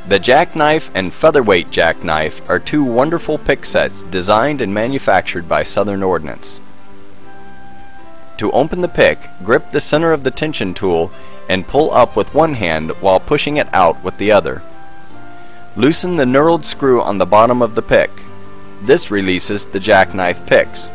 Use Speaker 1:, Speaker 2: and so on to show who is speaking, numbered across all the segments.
Speaker 1: The Jackknife and Featherweight Jackknife are two wonderful pick sets designed and manufactured by Southern Ordnance. To open the pick, grip the center of the tension tool and pull up with one hand while pushing it out with the other. Loosen the knurled screw on the bottom of the pick. This releases the jackknife picks.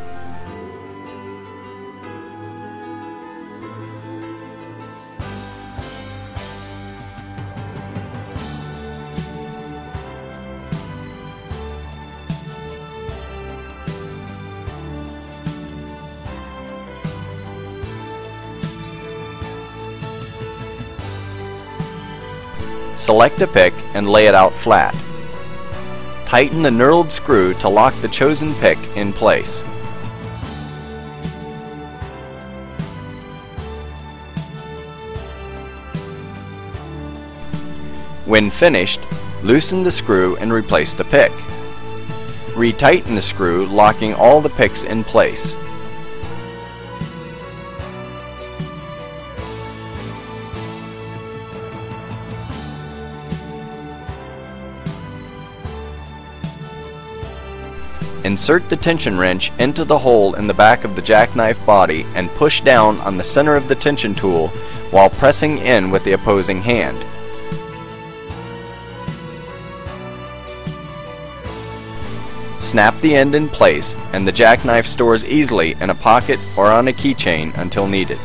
Speaker 1: Select a pick and lay it out flat. Tighten the knurled screw to lock the chosen pick in place. When finished, loosen the screw and replace the pick. Retighten the screw, locking all the picks in place. Insert the tension wrench into the hole in the back of the jackknife body and push down on the center of the tension tool while pressing in with the opposing hand. Snap the end in place and the jackknife stores easily in a pocket or on a keychain until needed.